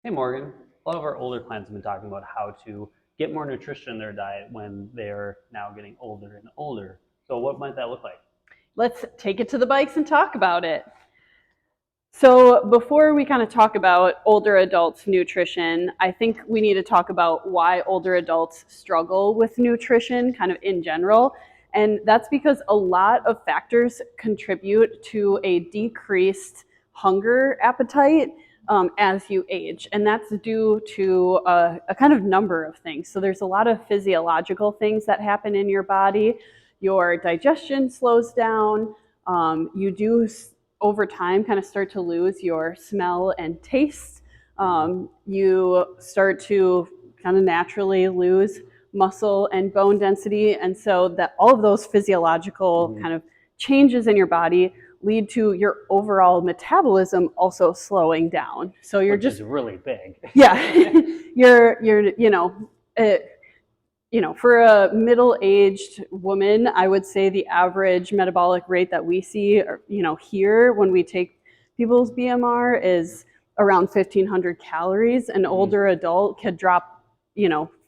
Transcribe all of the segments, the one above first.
Hey Morgan, a lot of our older clients have been talking about how to get more nutrition in their diet when they're now getting older and older. So what might that look like? Let's take it to the bikes and talk about it. So before we kind of talk about older adults' nutrition, I think we need to talk about why older adults struggle with nutrition kind of in general. And that's because a lot of factors contribute to a decreased hunger appetite as you age. And that's due to a kind of number of things. So there's a lot of physiological things that happen in your body. Your digestion slows down. You do over time kind of start to lose your smell and taste. You start to kind of naturally lose muscle and bone density. And so that all of those physiological kind of changes in your body lead to your overall metabolism also slowing down. So you're Which just is really big. yeah, for a middle-aged woman, I would say the average metabolic rate that we see, here when we take people's BMR is around 1,500 calories. An older adult could drop,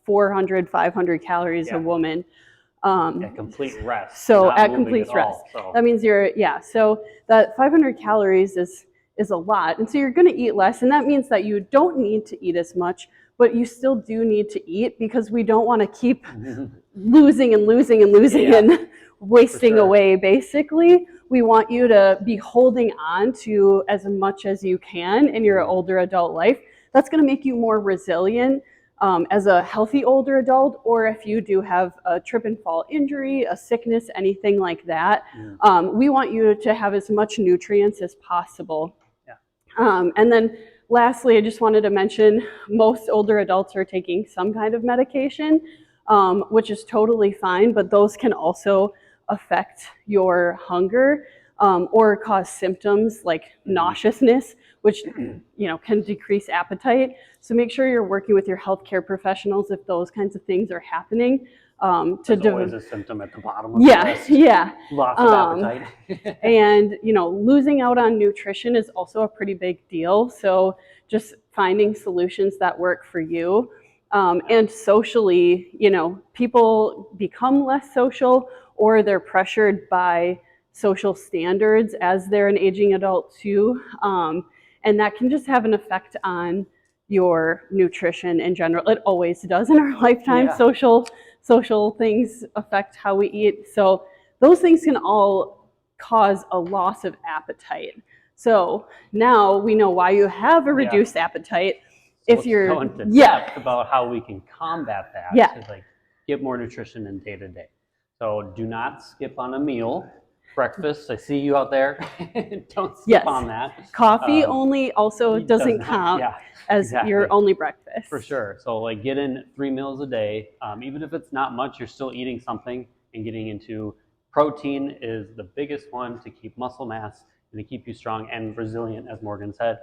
400, 500 calories a woman. At complete rest. So not at moving complete at rest. all, so. That means so that 500 calories is a lot. And so you're going to eat less. And that means that you don't need to eat as much, but you still do need to eat because we don't want to keep losing and wasting away, basically. We want you to be holding on to as much as you can in your older adult life. That's going to make you more resilient as a healthy older adult, or if you do have a trip and fall injury, a sickness, anything like that. We want you to have as much nutrients as possible. And then lastly, I just wanted to mention most older adults are taking some kind of medication, which is totally fine, but those can also affect your hunger or cause symptoms like nauseousness, which can decrease appetite. So make sure you're working with your healthcare professionals if those kinds of things are happening. There's always a symptom at the bottom of the list. Loss of appetite. And losing out on nutrition is also a pretty big deal. So just finding solutions that work for you. And socially, people become less social, or they're pressured by social standards as they're an aging adult too. And that can just have an effect on your nutrition in general. It always does in our lifetime. Social things affect how we eat. So those things can all cause a loss of appetite. So now we know why you have a reduced appetite. So let's go into depth about how we can combat that to get more nutrition in day to day. So do not skip on a meal. Breakfast, I see you out there. Don't skip on that. Coffee only also doesn't count as your only breakfast. For sure. So get in 3 meals a day. Even if it's not much, you're still eating something, and getting into protein is the biggest one to keep muscle mass and to keep you strong and resilient, as Morgan said.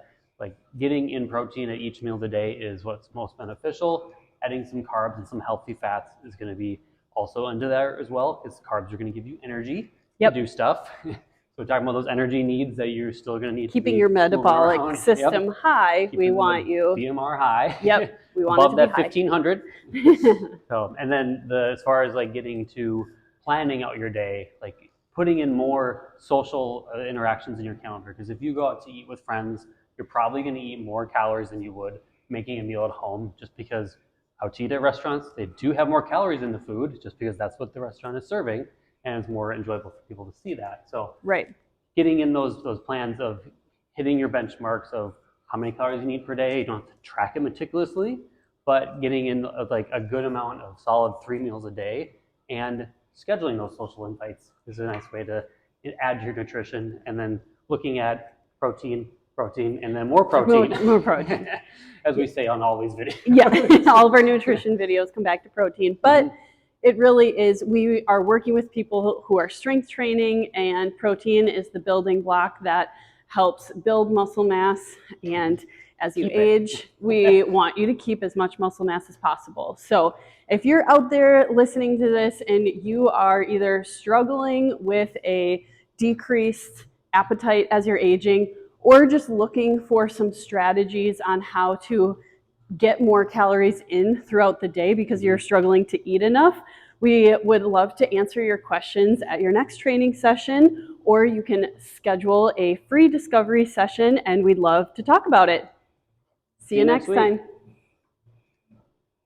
Getting in protein at each meal of the day is what's most beneficial. Adding some carbs and some healthy fats is going to be also into there as well, because carbs are going to give you energy to do stuff. So we're talking about those energy needs that you're still going to need. Keeping your metabolic system high. Keeping we want you BMR high. We want above it to that be 1,500. So, and then as far as getting to planning out your day, putting in more social interactions in your calendar. Because if you go out to eat with friends, you're probably going to eat more calories than you would making a meal at home, just because out to eat at restaurants, they do have more calories in the food, just because that's what the restaurant is serving, and it's more enjoyable for people to see that. So getting in those plans of hitting your benchmarks of how many calories you need per day. You don't have to track it meticulously, but getting in a good amount of solid 3 meals a day, and scheduling those social invites is a nice way to add to your nutrition. And then looking at protein, and then more protein. More protein. As we say on all these videos. All of our nutrition videos come back to protein. But it really is, we are working with people who are strength training, and protein is the building block that helps build muscle mass. And as you age, we want you to keep as much muscle mass as possible. So if you're out there listening to this and you are either struggling with a decreased appetite as you're aging, or just looking for some strategies on how to get more calories in throughout the day because you're struggling to eat enough, we would love to answer your questions at your next training session, or you can schedule a free discovery session and we'd love to talk about it. See you next time.